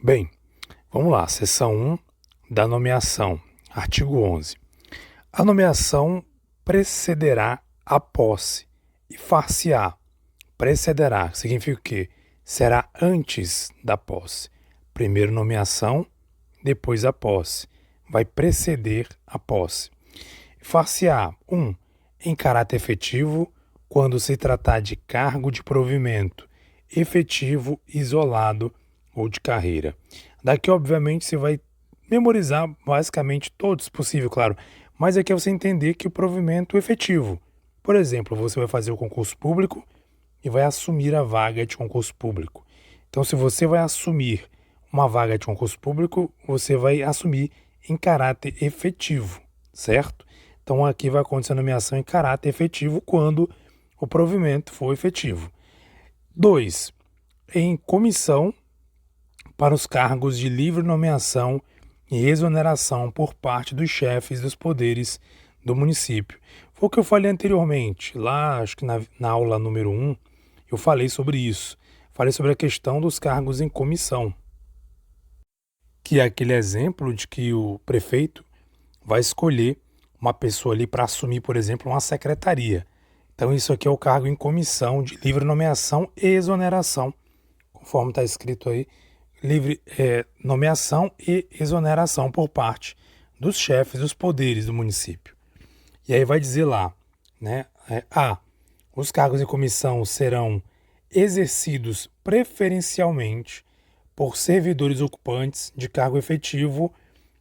Bem, vamos lá, seção 1 da nomeação, artigo 11. A nomeação precederá a posse e far-se-á. Precederá significa o quê? Será antes da posse. Primeiro nomeação, depois a posse. Vai preceder a posse. Far-se-á, 1. Em caráter efetivo, quando se tratar de cargo de provimento efetivo, isolado ou de carreira. Daqui, obviamente, você vai memorizar basicamente todos possível, claro, mas aqui é você entender que o provimento efetivo. Por exemplo, você vai fazer o concurso público e vai assumir a vaga de concurso público. Então, se você vai assumir uma vaga de concurso público, você vai assumir em caráter efetivo, certo? Então, aqui vai acontecer a nomeação em caráter efetivo quando o provimento for efetivo. 2. Em comissão para os cargos de livre nomeação e exoneração por parte dos chefes dos poderes do município. Foi o que eu falei anteriormente, lá acho que na aula número 1, eu falei sobre isso. Falei sobre a questão dos cargos em comissão, que é aquele exemplo de que o prefeito vai escolher uma pessoa ali para assumir, por exemplo, uma secretaria. Então isso aqui é o cargo em comissão de livre nomeação e exoneração, conforme está escrito aí, livre nomeação e exoneração por parte dos chefes dos poderes do município. E aí vai dizer lá, né? Os cargos em comissão serão exercidos preferencialmente por servidores ocupantes de cargo efetivo,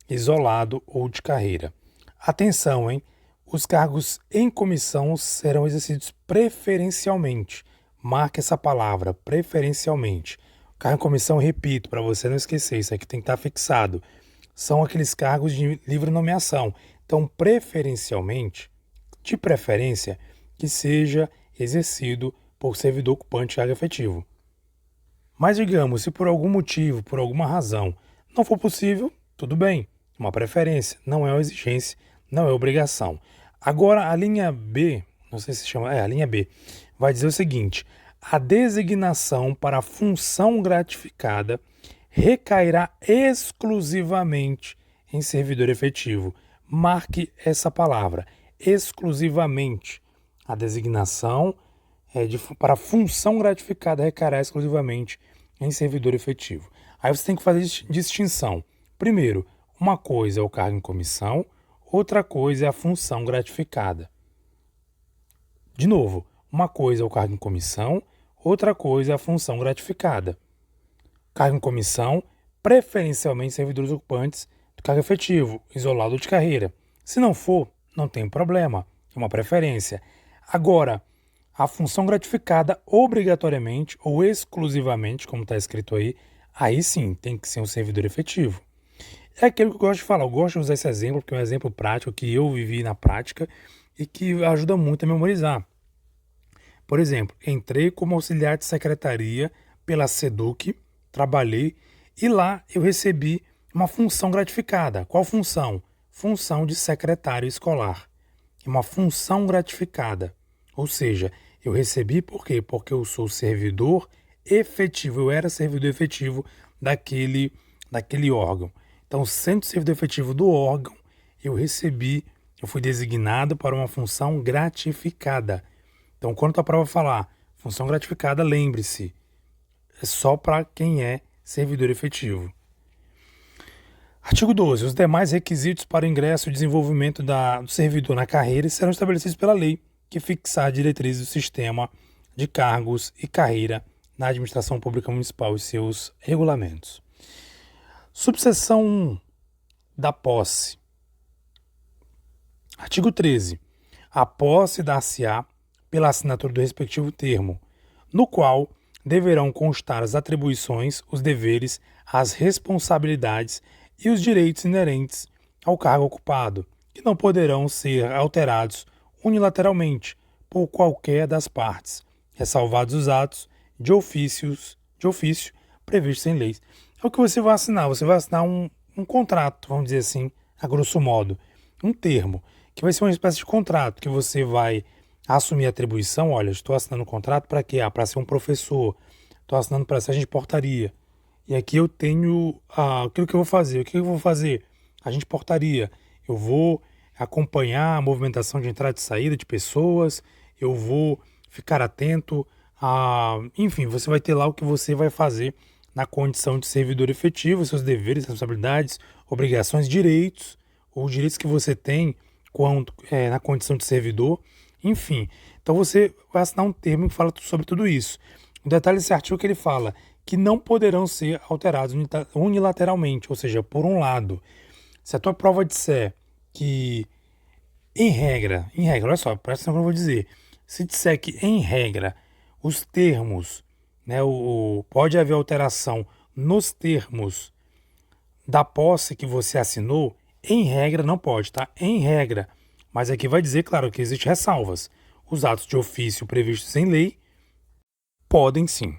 isolado ou de carreira. Atenção, hein? Os cargos em comissão serão exercidos preferencialmente. Marque essa palavra, preferencialmente. Cargo em comissão, repito, para você não esquecer, isso aqui tem que estar fixado. São aqueles cargos de livre nomeação. Então, preferencialmente, de preferência, que seja exercido por servidor ocupante de cargo efetivo. Mas digamos, se por algum motivo, por alguma razão, não for possível, tudo bem. Uma preferência, não é uma exigência, não é obrigação. Agora, a linha B, não sei se chama, a linha B, vai dizer o seguinte: a designação para a função gratificada recairá exclusivamente em servidor efetivo. Marque essa palavra, exclusivamente. A designação para a função gratificada recairá exclusivamente em servidor efetivo. Aí você tem que fazer distinção. Primeiro, uma coisa é o cargo em comissão, outra coisa é a função gratificada. De novo, uma coisa é o cargo em comissão, outra coisa é a função gratificada. Cargo em comissão, preferencialmente servidores ocupantes do cargo efetivo, isolado ou de carreira. Se não for, não tem problema, é uma preferência. Agora, a função gratificada, obrigatoriamente ou exclusivamente, como está escrito aí sim, tem que ser um servidor efetivo. É aquilo que eu gosto de falar, eu gosto de usar esse exemplo, porque é um exemplo prático que eu vivi na prática e que ajuda muito a memorizar. Por exemplo, entrei como auxiliar de secretaria pela SEDUC, trabalhei e lá eu recebi uma função gratificada. Qual função? Função de secretário escolar. Uma função gratificada. Ou seja, eu recebi por quê? Porque eu sou servidor efetivo, eu era servidor efetivo daquele órgão. Então, sendo servidor efetivo do órgão, eu fui designado para uma função gratificada. Então, quando a prova falar função gratificada, lembre-se, é só para quem é servidor efetivo. Artigo 12. Os demais requisitos para o ingresso e desenvolvimento do servidor na carreira serão estabelecidos pela lei, que fixar diretrizes do sistema de cargos e carreira na administração pública municipal e seus regulamentos. Subseção 1 da posse. Artigo 13. A posse dar-se-á pela assinatura do respectivo termo, no qual deverão constar as atribuições, os deveres, as responsabilidades e os direitos inerentes ao cargo ocupado, que não poderão ser alterados unilateralmente por qualquer das partes, ressalvados os atos de ofício previstos em leis. É o que você vai assinar. Você vai assinar um contrato, vamos dizer assim, a grosso modo, um termo, que vai ser uma espécie de contrato que você vai assumir a atribuição. Olha, estou assinando um contrato para quê? Para ser um professor, estou assinando para ser agente de portaria. e aqui eu tenho aquilo que eu vou fazer. O que eu vou fazer? Agente portaria. Eu vou acompanhar a movimentação de entrada e saída de pessoas, eu vou ficar atento a... Enfim, você vai ter lá o que você vai fazer na condição de servidor efetivo, seus deveres, responsabilidades, obrigações, direitos, ou direitos que você tem na condição de servidor, enfim. Então você vai assinar um termo que fala sobre tudo isso. O detalhe desse artigo é que ele fala que não poderão ser alterados unilateralmente, ou seja, por um lado. Se a tua prova disser que, em regra, olha só, presta atenção no que eu vou dizer. Se disser que, em regra, os termos, né, pode haver alteração nos termos da posse que você assinou, em regra não pode, tá? Em regra. Mas aqui vai dizer, claro, que existem ressalvas. Os atos de ofício previstos em lei podem sim.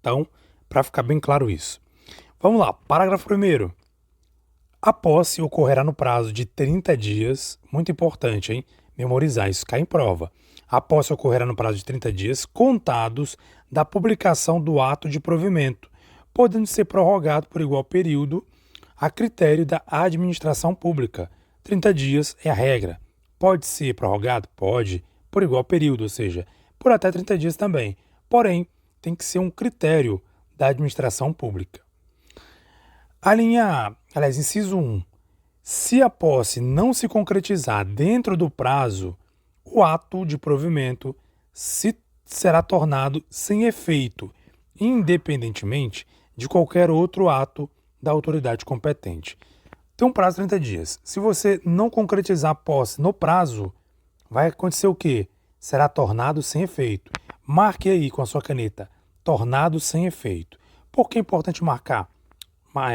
Então, para ficar bem claro isso. Vamos lá, parágrafo 1º. A posse ocorrerá no prazo de 30 dias, muito importante, hein? Memorizar, isso cai em prova. A posse ocorrerá no prazo de 30 dias, contados da publicação do ato de provimento, podendo ser prorrogado por igual período a critério da administração pública. 30 dias é a regra. Pode ser prorrogado? Pode, por igual período, ou seja, por até 30 dias também. Porém, tem que ser um critério da administração pública. A linha A, inciso 1. Se a posse não se concretizar dentro do prazo, o ato de provimento será tornado sem efeito, independentemente de qualquer outro ato da autoridade competente. Tem um prazo de 30 dias. Se você não concretizar a posse no prazo, vai acontecer o quê? Será tornado sem efeito. Marque aí com a sua caneta, tornado sem efeito. Por que é importante marcar?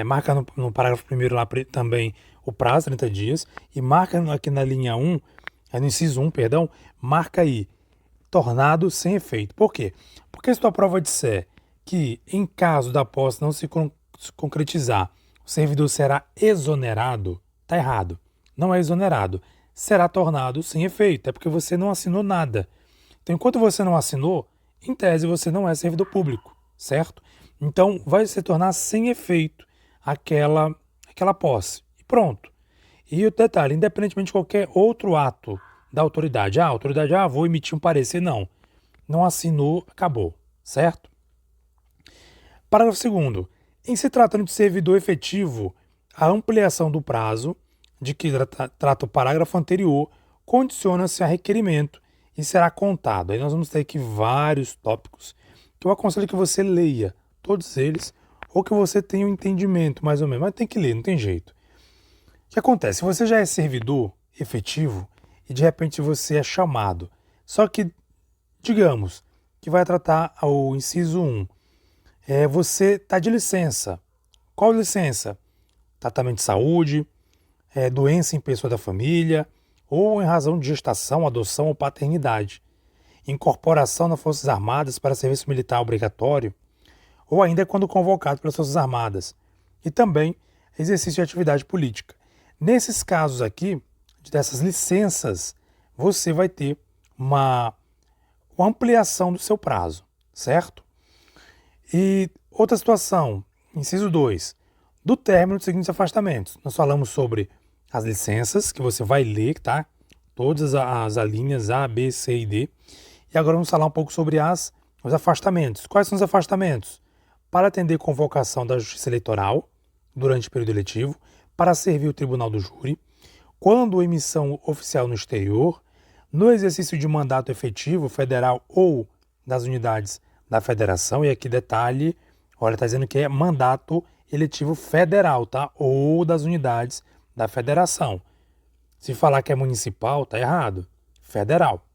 Marca no parágrafo 1º lá também o prazo, 30 dias, e marca aqui na linha 1, no inciso 1, perdão, marca aí, tornado sem efeito. Por quê? Porque se tua prova disser que, em caso da posse não se concretizar, o servidor será exonerado, tá errado. Não é exonerado, será tornado sem efeito, é porque você não assinou nada. Então, enquanto você não assinou, em tese você não é servidor público, certo? Então, vai se tornar sem efeito aquela posse. E pronto. E o detalhe, independentemente de qualquer outro ato da autoridade. A autoridade, vou emitir um parecer. Não assinou, acabou. Certo? Parágrafo 2º. Em se tratando de servidor efetivo, a ampliação do prazo de que trata o parágrafo anterior condiciona-se a requerimento e será contado. Aí nós vamos ter aqui vários tópicos que eu aconselho que você leia todos eles, ou que você tenha um entendimento mais ou menos, mas tem que ler, não tem jeito. O que acontece? Se você já é servidor efetivo e de repente você é chamado, só que, digamos, que vai tratar o inciso 1, você está de licença. Qual licença? Tratamento de saúde, doença em pessoa da família, ou em razão de gestação, adoção ou paternidade, incorporação nas Forças Armadas para serviço militar obrigatório, ou ainda quando convocado pelas Forças Armadas, e também exercício de atividade política. Nesses casos aqui, dessas licenças, você vai ter uma ampliação do seu prazo, certo? E outra situação, inciso 2, do término dos seguintes afastamentos. Nós falamos sobre as licenças, que você vai ler, tá? Todas as alíneas A, B, C e D. E agora vamos falar um pouco sobre os afastamentos. Quais são os afastamentos? Para atender convocação da Justiça Eleitoral durante o período eletivo, para servir o Tribunal do Júri, quando emissão oficial no exterior, no exercício de mandato efetivo federal ou das unidades da federação, e aqui detalhe, olha, está dizendo que é mandato eletivo federal, tá? Ou das unidades da federação. Se falar que é municipal, tá errado. Federal.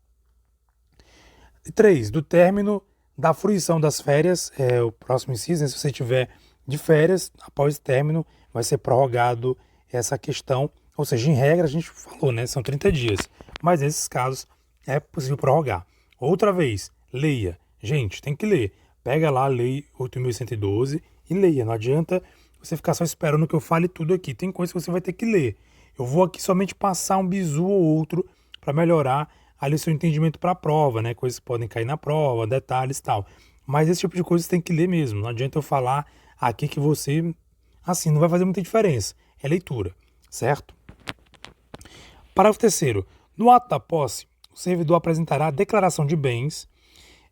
3. Do término da fruição das férias, o próximo inciso, né? Se você tiver de férias, após o término, vai ser prorrogado essa questão. Ou seja, em regra, a gente falou, né? São 30 dias. Mas nesses casos, é possível prorrogar. Outra vez, leia. Gente, tem que ler. Pega lá a Lei 8.112 e leia. Não adianta você ficar só esperando que eu fale tudo aqui. Tem coisa que você vai ter que ler. Eu vou aqui somente passar um bizu ou outro para melhorar ali o seu entendimento para a prova, né? Coisas que podem cair na prova, detalhes e tal. Mas esse tipo de coisa você tem que ler mesmo. Não adianta eu falar aqui que você, assim, não vai fazer muita diferença. É leitura, certo? Parágrafo 3º. No ato da posse, o servidor apresentará a declaração de bens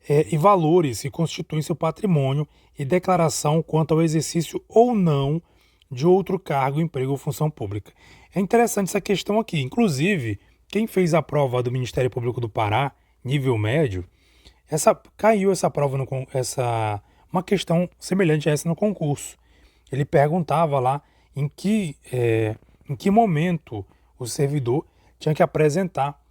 e valores que constituem seu patrimônio e declaração quanto ao exercício ou não de outro cargo, emprego ou função pública. É interessante essa questão aqui. Inclusive, quem fez a prova do Ministério Público do Pará, nível médio, caiu essa prova, uma questão semelhante a essa no concurso. Ele perguntava lá em que momento o servidor tinha que apresentar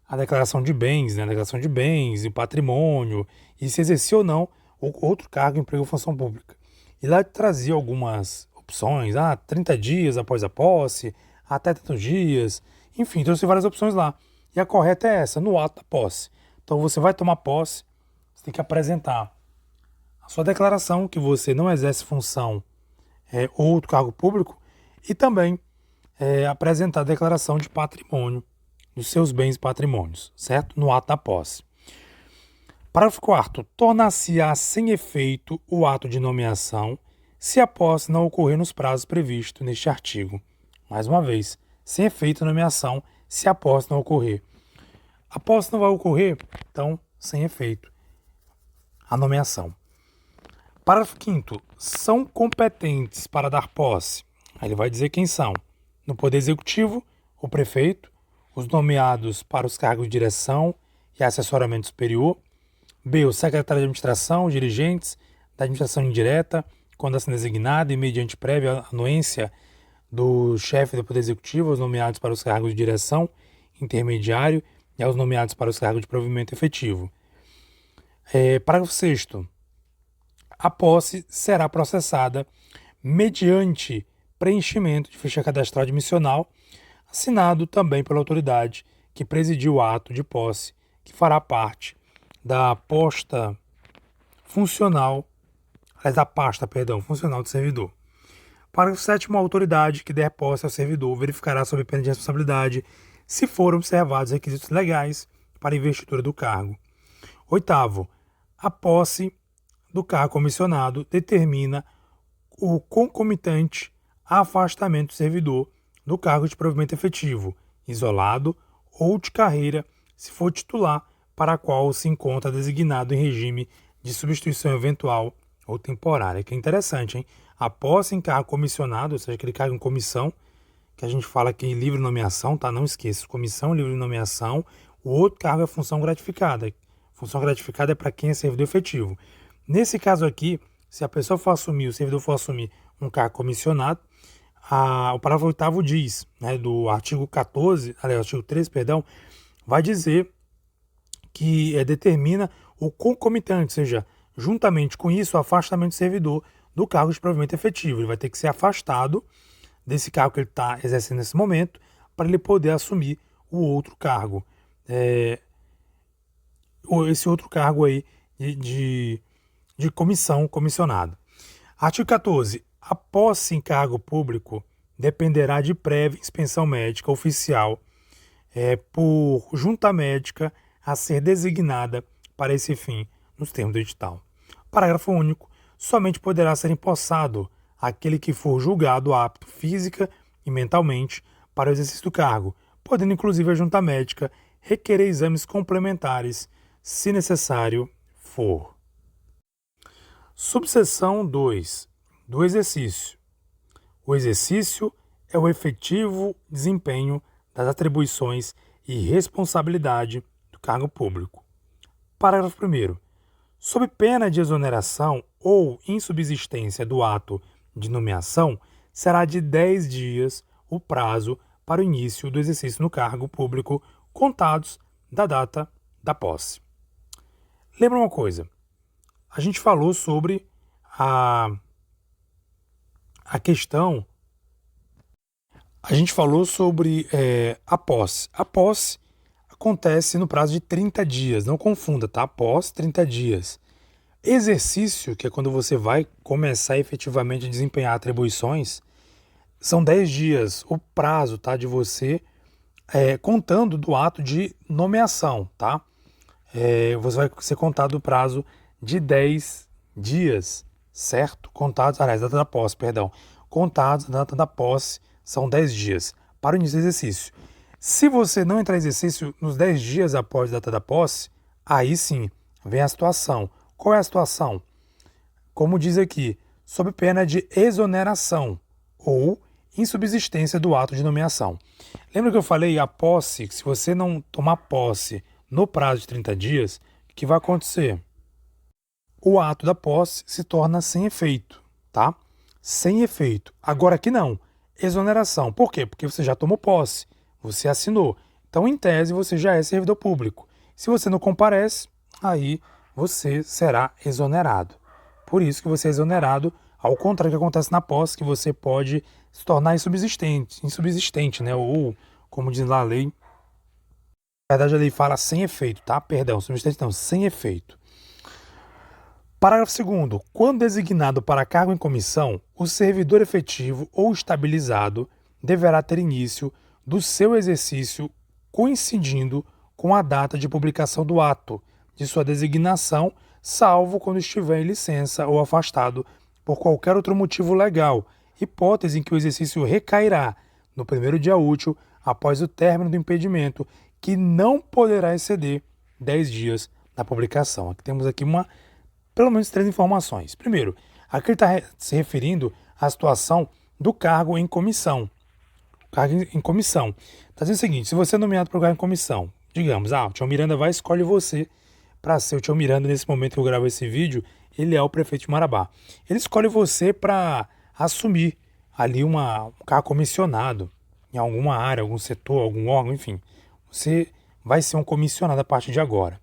a declaração de bens, né? A declaração de bens e patrimônio, e se exercia ou não outro cargo, emprego ou função pública. E lá trazia algumas opções, 30 dias após a posse, até tantos dias, enfim, trouxe várias opções lá. E a correta é essa, no ato da posse. Então você vai tomar posse, você tem que apresentar a sua declaração que você não exerce função ou outro cargo público e também apresentar a declaração de patrimônio, dos seus bens e patrimônios, certo? No ato da posse. Parágrafo 4º. Tornar-se-á sem efeito o ato de nomeação se a posse não ocorrer nos prazos previstos neste artigo. Mais uma vez, sem efeito a nomeação se a posse não ocorrer. A posse não vai ocorrer, então, sem efeito a nomeação. Parágrafo 5º. São competentes para dar posse. Aí ele vai dizer quem são. No Poder Executivo, o prefeito, os nomeados para os cargos de direção e assessoramento superior. B. O secretário de administração, os dirigentes da administração indireta, quando assim designado e mediante prévia anuência do chefe do Poder Executivo, os nomeados para os cargos de direção, intermediário e aos nomeados para os cargos de provimento efetivo. Parágrafo 6º. A posse será processada mediante preenchimento de ficha cadastral admissional, assinado também pela autoridade que presidiu o ato de posse, que fará parte da pasta funcional do servidor. Parágrafo 7º. A autoridade que der posse ao servidor verificará sob pena de responsabilidade se forem observados requisitos legais para a investidura do cargo. 8º. A posse do cargo comissionado determina o concomitante afastamento do servidor do cargo de provimento efetivo, isolado ou de carreira, se for titular para a qual se encontra designado em regime de substituição eventual ou temporária. Que é interessante, hein? A posse em cargo comissionado, ou seja, aquele cargo em comissão, que a gente fala aqui em livre nomeação, tá? Não esqueça, comissão, livre nomeação. O outro cargo é função gratificada. Função gratificada é para quem é servidor efetivo. Nesse caso aqui, se a pessoa for assumir, o servidor for assumir um cargo comissionado, o parágrafo 8º diz, né, do artigo 13, vai dizer que determina o concomitante, ou seja, juntamente com isso, o afastamento do servidor do cargo de provimento efetivo. Ele vai ter que ser afastado desse cargo que ele está exercendo nesse momento para ele poder assumir o outro cargo. Esse outro cargo aí de comissionado. Artigo 14. A posse em cargo público dependerá de prévia inspeção médica oficial por junta médica a ser designada para esse fim nos termos do edital. Parágrafo único. Somente poderá ser empossado aquele que for julgado apto física e mentalmente para o exercício do cargo, podendo inclusive a junta médica requerer exames complementares, se necessário for. Subseção 2. Do exercício. O exercício é o efetivo desempenho das atribuições e responsabilidade do cargo público. Parágrafo 1º. Sob pena de exoneração ou insubsistência do ato de nomeação, será de 10 dias o prazo para o início do exercício no cargo público, contados da data da posse. Lembra uma coisa, a gente falou sobre a questão, a gente falou sobre a posse. A posse acontece no prazo de 30 dias, não confunda, tá? Posse, 30 dias. Exercício, que é quando você vai começar efetivamente a desempenhar atribuições, são 10 dias o prazo, tá, de você, contando do ato de nomeação, tá? Você vai ser contado o prazo de 10 dias, certo? Contados, aliás, data da posse, perdão. Contados da data da posse são 10 dias para o início do exercício. Se você não entrar em exercício nos 10 dias após a data da posse, aí sim vem a situação. Qual é a situação? Como diz aqui, sob pena de exoneração ou insubsistência do ato de nomeação. Lembra que eu falei a posse, que se você não tomar posse no prazo de 30 dias, o que vai acontecer? O ato da posse se torna sem efeito, tá? Sem efeito. Agora aqui não. Exoneração. Por quê? Porque você já tomou posse, você assinou. Então, em tese, você já é servidor público. Se você não comparece, aí você será exonerado. Por isso que você é exonerado, ao contrário do que acontece na posse, que você pode se tornar insubsistente, né? Ou, como diz lá a lei, na verdade a lei fala sem efeito, tá? Perdão, subsistente não, sem efeito. Parágrafo 2º. Quando designado para cargo em comissão, o servidor efetivo ou estabilizado deverá ter início do seu exercício coincidindo com a data de publicação do ato de sua designação, salvo quando estiver em licença ou afastado por qualquer outro motivo legal, hipótese em que o exercício recairá no primeiro dia útil após o término do impedimento, que não poderá exceder 10 dias na publicação. Aqui temos aqui pelo menos 3 informações. Primeiro, aqui ele está se referindo à situação do cargo em comissão. Cargo em comissão. Está dizendo o seguinte, se você é nomeado para o cargo em comissão, digamos, o Tião Miranda vai e escolhe você para ser o Tião Miranda. Nesse momento que eu gravo esse vídeo, ele é o prefeito de Marabá. Ele escolhe você para assumir ali um cargo comissionado em alguma área, algum setor, algum órgão, enfim. Você vai ser um comissionado a partir de agora.